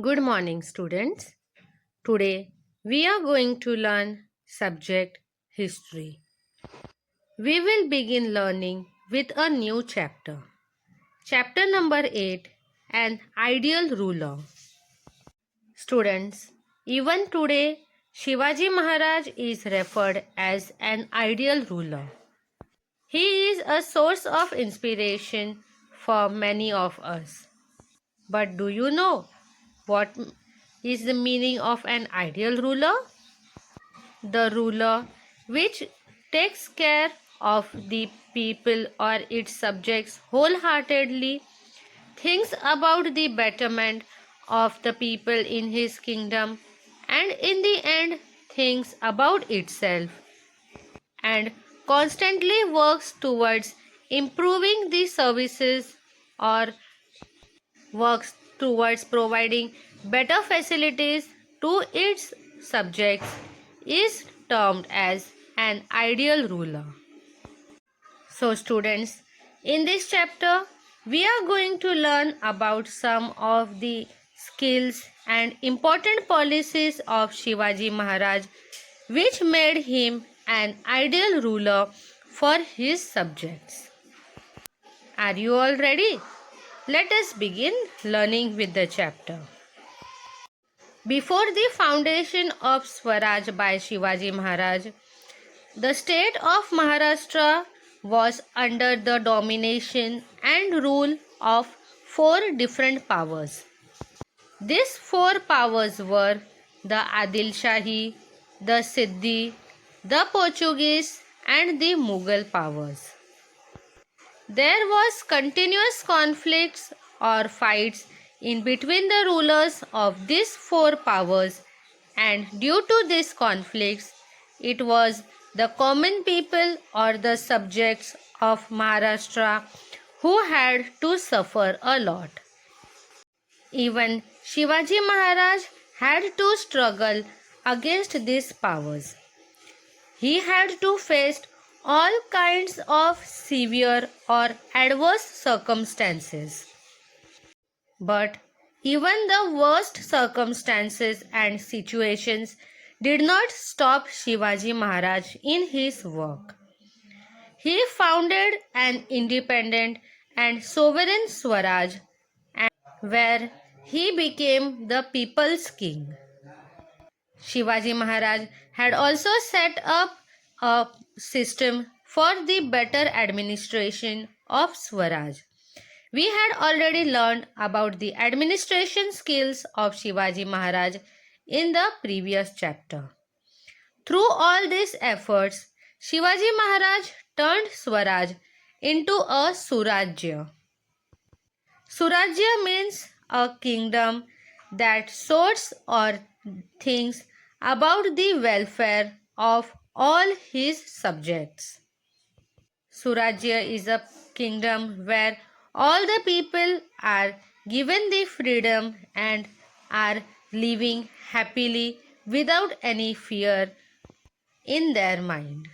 Good morning, students. Today we are going to learn subject history. We will begin learning with a new chapter. Chapter number 8, An Ideal Ruler. Students, even today Shivaji Maharaj is referred as an ideal ruler. He is a source of inspiration for many of us. But do you know what is the meaning of an ideal ruler? The ruler which takes care of the people or its subjects wholeheartedly, thinks about the betterment of the people in his kingdom, and in the end thinks about itself and constantly works towards improving the services or works towards providing better facilities to its subjects is termed as an ideal ruler. So students, in this chapter we are going to learn about some of the skills and important policies of Shivaji Maharaj which made him an ideal ruler for his subjects. Are you all ready? Let us begin learning with the chapter. Before the foundation of Swaraj by Shivaji Maharaj, the state of Maharashtra was under the domination and rule of four different powers. These four powers were the Adil Shahi, the Siddhi, the Portuguese, and the Mughal powers. There was continuous conflicts or fights in between the rulers of these four powers, and due to these conflicts it was the common people or the subjects of Maharashtra who had to suffer a lot. Even Shivaji Maharaj had to struggle against these powers. He had to face all kinds of severe or adverse circumstances. But even the worst circumstances and situations did not stop Shivaji Maharaj in his work. He founded an independent and sovereign Swaraj, where he became the people's king. Shivaji Maharaj had also set up a system for the better administration of Swaraj. We had already learned about the administration skills of Shivaji Maharaj in the previous chapter. Through all these efforts, Shivaji Maharaj turned Swaraj into a Surajya. Surajya means a kingdom that sorts or thinks about the welfare of all his subjects. Surajya is a kingdom where all the people are given the freedom and are living happily without any fear in their mind.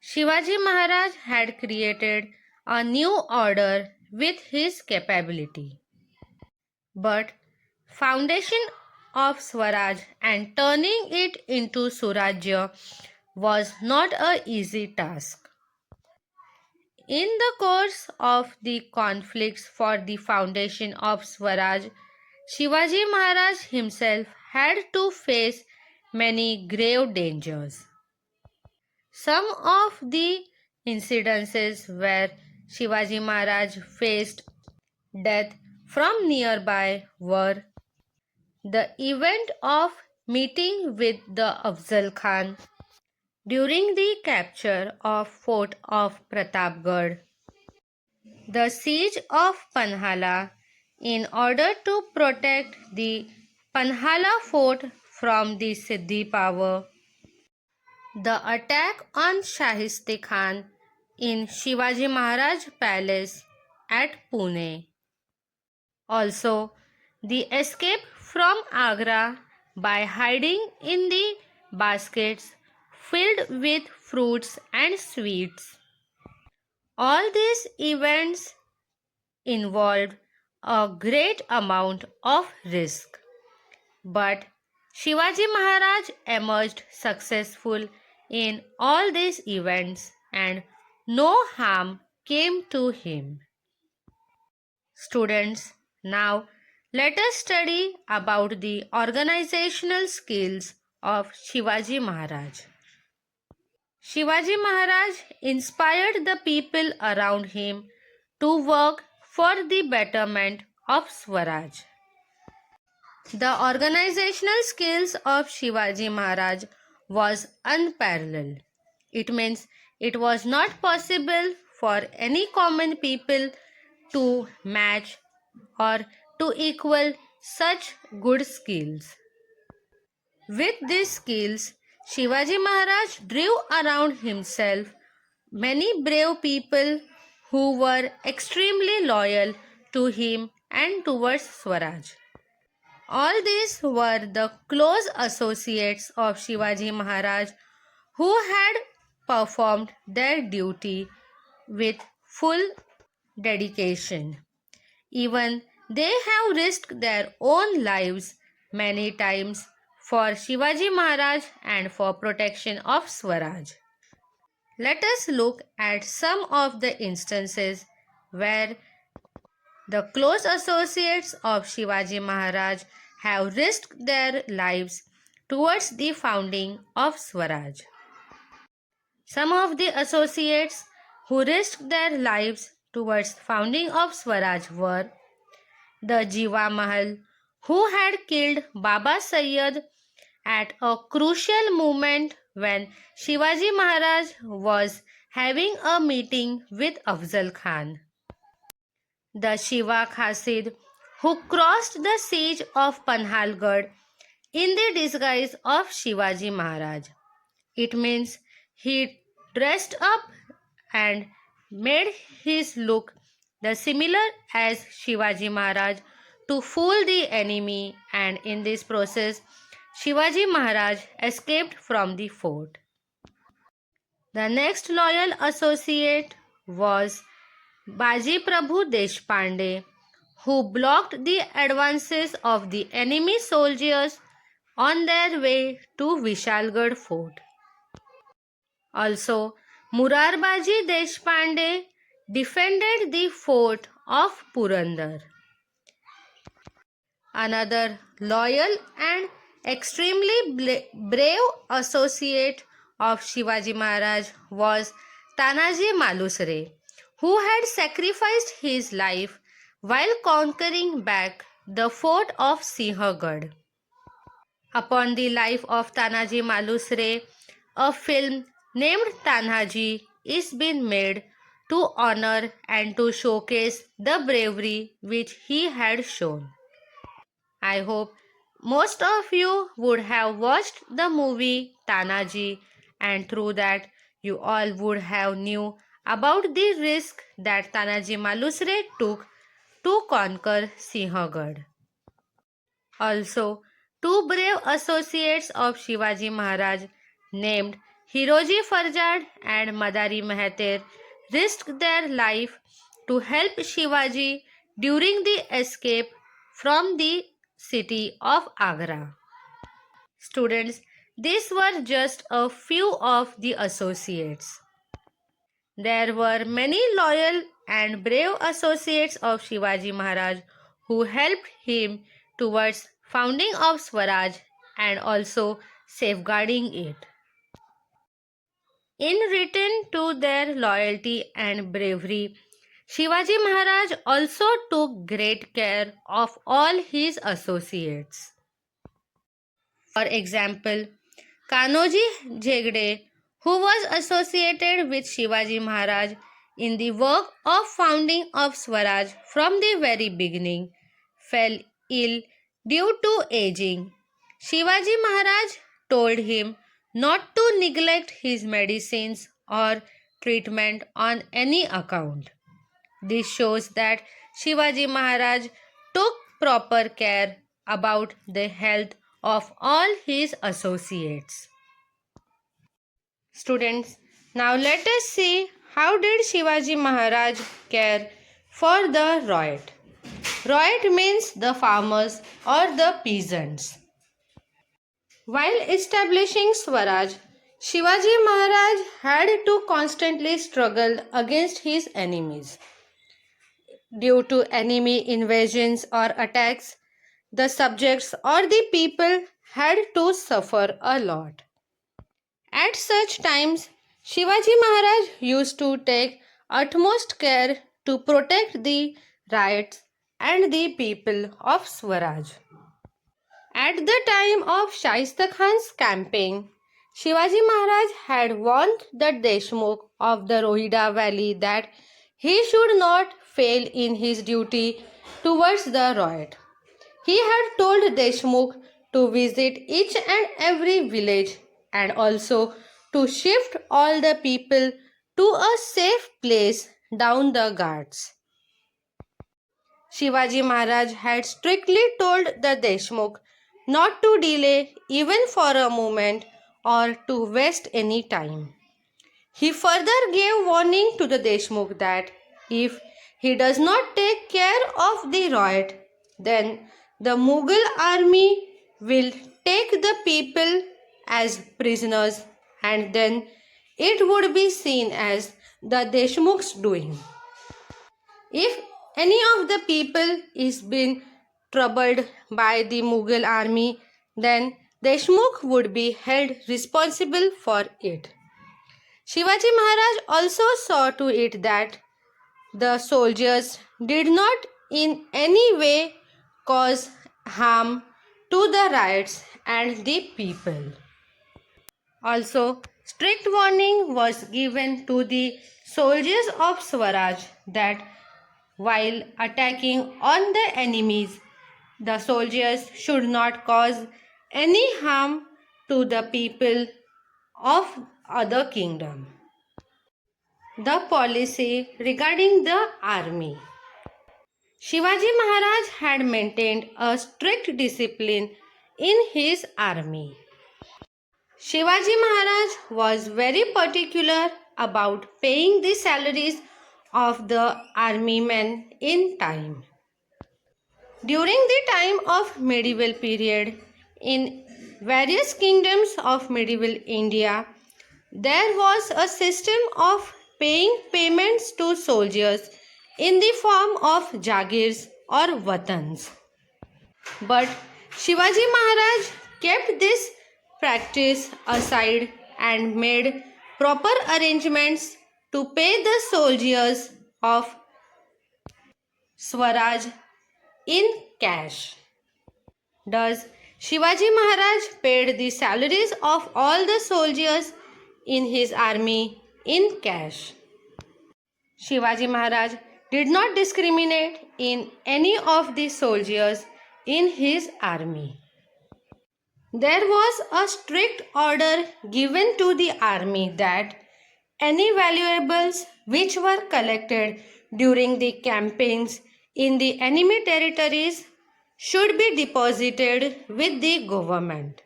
Shivaji Maharaj had created a new order with his capability. But foundation of Swaraj and turning it into Surajya was not a easy task. In the course of the conflicts for the foundation of Swaraj, Shivaji Maharaj himself had to face many grave dangers. Some of the incidences where Shivaji Maharaj faced death from nearby were the event of meeting with the Afzal Khan during the capture of fort of Pratapgarh, the siege of Panhala in order to protect the Panhala fort from the Siddhi power, the attack on Shahiste Khan in Shivaji Maharaj Palace at Pune. Also, the escape from Agra by hiding in the baskets filled with fruits and sweets. All these events involved a great amount of risk. But Shivaji Maharaj emerged successful in all these events and no harm came to him. Students, now let us study about the organizational skills of Shivaji Maharaj. Shivaji Maharaj inspired the people around him to work for the betterment of Swaraj. The organizational skills of Shivaji Maharaj was unparalleled. It means it was not possible for any common people to match or to equal such good skills. With these skills, Shivaji Maharaj drew around himself many brave people who were extremely loyal to him and towards Swaraj. All these were the close associates of Shivaji Maharaj who had performed their duty with full dedication. Even they have risked their own lives many times for Shivaji Maharaj and for protection of Swaraj. Let us look at some of the instances where the close associates of Shivaji Maharaj have risked their lives towards the founding of Swaraj. Some of the associates who risked their lives towards founding of Swaraj were the Jiva Mahal, who had killed Baba Sayyid at a crucial moment when Shivaji Maharaj was having a meeting with Afzal Khan. The Shiva Khasid, who crossed the siege of Panhalgarh in the disguise of Shivaji Maharaj. It means he dressed up and made his look the similar as Shivaji Maharaj to fool the enemy, and in this process Shivaji Maharaj escaped from the fort. The next loyal associate was Baji Prabhu Deshpande, who blocked the advances of the enemy soldiers on their way to Vishalgarh fort. Also, Murarbaji Deshpande defended the fort of Purandar. Another loyal and extremely brave associate of Shivaji Maharaj was Tanaji Malusre, who had sacrificed his life while conquering back the fort of Sinhagad. Upon the life of Tanaji Malusre, a film named Tanaji is being made to honor and to showcase the bravery which he had shown. I hope most of you would have watched the movie Tanaji, and through that you all would have knew about the risk that Tanaji Malusre took to conquer Sinhagad. Also, two brave associates of Shivaji Maharaj named Hiroji Farjad and Madari Meheter risked their life to help Shivaji during the escape from the city of Agra. Students, these were just a few of the associates. There were many loyal and brave associates of Shivaji Maharaj who helped him towards founding of Swaraj and also safeguarding it. In return to their loyalty and bravery, Shivaji Maharaj also took great care of all his associates. For example, Kanoji Jhegde, who was associated with Shivaji Maharaj in the work of founding of Swaraj from the very beginning, fell ill due to aging. Shivaji Maharaj told him not to neglect his medicines or treatment on any account. This shows that Shivaji Maharaj took proper care about the health of all his associates. Students, now let us see how did Shivaji Maharaj care for the riot. Ryots means the farmers or the peasants. While establishing Swaraj, Shivaji Maharaj had to constantly struggle against his enemies. Due to enemy invasions or attacks, the subjects or the people had to suffer a lot. At such times, Shivaji Maharaj used to take utmost care to protect the rights and the people of Swaraj. At the time of Shaista Khan's campaign, Shivaji Maharaj had warned the Deshmukh of the Rohida valley that he should not fail in his duty towards the Rohit. He had told Deshmukh to visit each and every village and also to shift all the people to a safe place down the ghats. Shivaji Maharaj had strictly told the Deshmukh not to delay even for a moment or to waste any time. He further gave warning to the Deshmukh that if he does not take care of the riot, then the Mughal army will take the people as prisoners and then it would be seen as the Deshmukh's doing. If any of the people is being troubled by the Mughal army, then Deshmukh would be held responsible for it. Shivaji Maharaj also saw to it that the soldiers did not in any way cause harm to the riots and the people. Also, strict warning was given to the soldiers of Swaraj that while attacking on the enemies, the soldiers should not cause any harm to the people of other kingdom. The policy regarding the army. Shivaji Maharaj had maintained a strict discipline in his army. Shivaji Maharaj was very particular about paying the salaries of the army men in time. During the time of medieval period, in various kingdoms of medieval India, there was a system of paying payments to soldiers in the form of jagirs or watans. But Shivaji Maharaj kept this practice aside and made proper arrangements to pay the soldiers of Swaraj in cash. Thus, Shivaji Maharaj paid the salaries of all the soldiers in his army in cash. Shivaji Maharaj did not discriminate in any of the soldiers in his army. There was a strict order given to the army that any valuables which were collected during the campaigns in the enemy territories should be deposited with the government.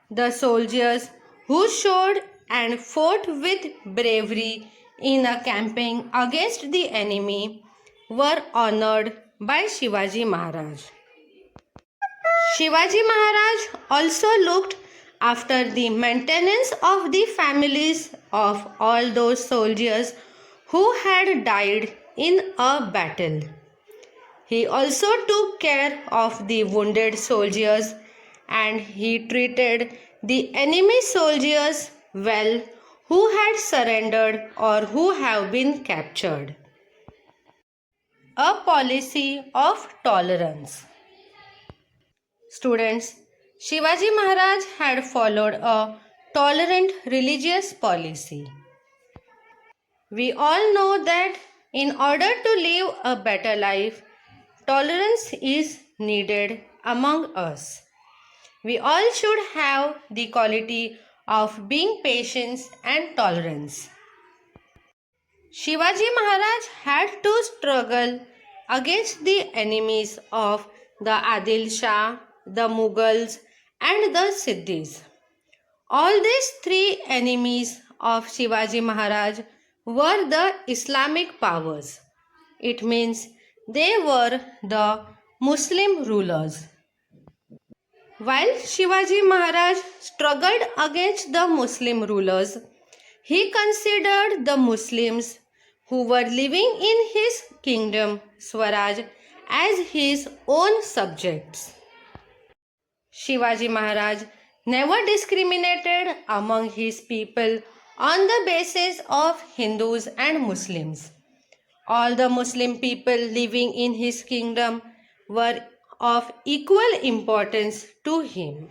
The soldiers who showed and fought with bravery in a campaign against the enemy were honored by Shivaji Maharaj. Shivaji Maharaj also looked after the maintenance of the families of all those soldiers who had died in a battle. He also took care of the wounded soldiers and he treated the enemy soldiers well who had surrendered or who have been captured. A policy of tolerance. Students, Shivaji Maharaj had followed a tolerant religious policy. We all know that in order to live a better life, tolerance is needed among us. We all should have the quality of being patient and tolerance. Shivaji Maharaj had to struggle against the enemies of the Adil Shah, the Mughals, and the Siddhis. All these three enemies of Shivaji Maharaj were the Islamic powers. It means They were the Muslim rulers. While Shivaji Maharaj struggled against the Muslim rulers, he considered the Muslims who were living in his kingdom, Swaraj, as his own subjects. Shivaji Maharaj never discriminated among his people on the basis of Hindus and Muslims. All the Muslim people living in his kingdom were of equal importance to him.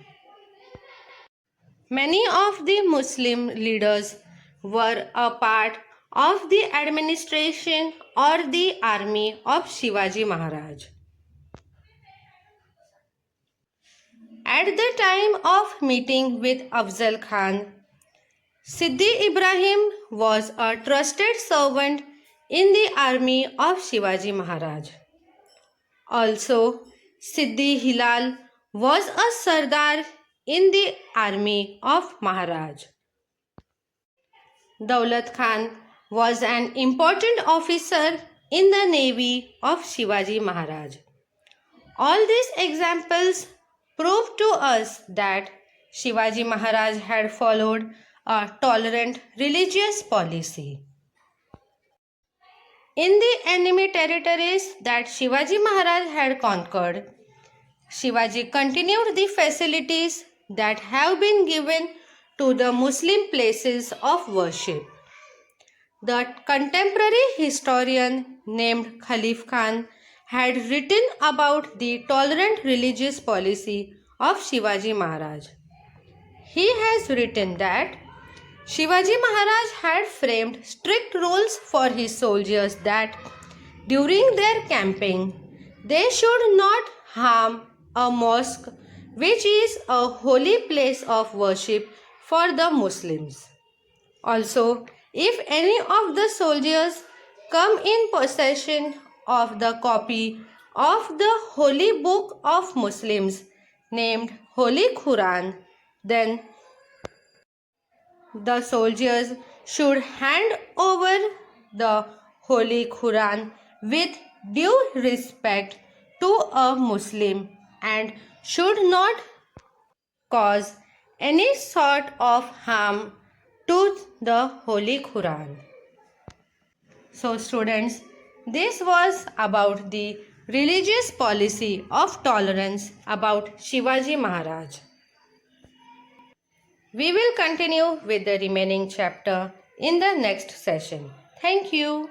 Many of the Muslim leaders were a part of the administration or the army of Shivaji Maharaj. At the time of meeting with Afzal Khan, Siddi Ibrahim was a trusted servant in the army of Shivaji Maharaj. Also, Siddi Hilal was a Sardar in the army of Maharaj. Daulat Khan was an important officer in the navy of Shivaji Maharaj. All these examples prove to us that Shivaji Maharaj had followed a tolerant religious policy. In the enemy territories that Shivaji Maharaj had conquered, Shivaji continued the facilities that have been given to the Muslim places of worship. The contemporary historian named Khalif Khan had written about the tolerant religious policy of Shivaji Maharaj. He has written that Shivaji Maharaj had framed strict rules for his soldiers that during their camping they should not harm a mosque, which is a holy place of worship for the Muslims. Also, if any of the soldiers come in possession of the copy of the holy book of Muslims named Holy Quran, then the soldiers should hand over the Holy Quran with due respect to a Muslim and should not cause any sort of harm to the Holy Quran. So students, this was about the religious policy of tolerance about Shivaji Maharaj. We will continue with the remaining chapter in the next session. Thank you.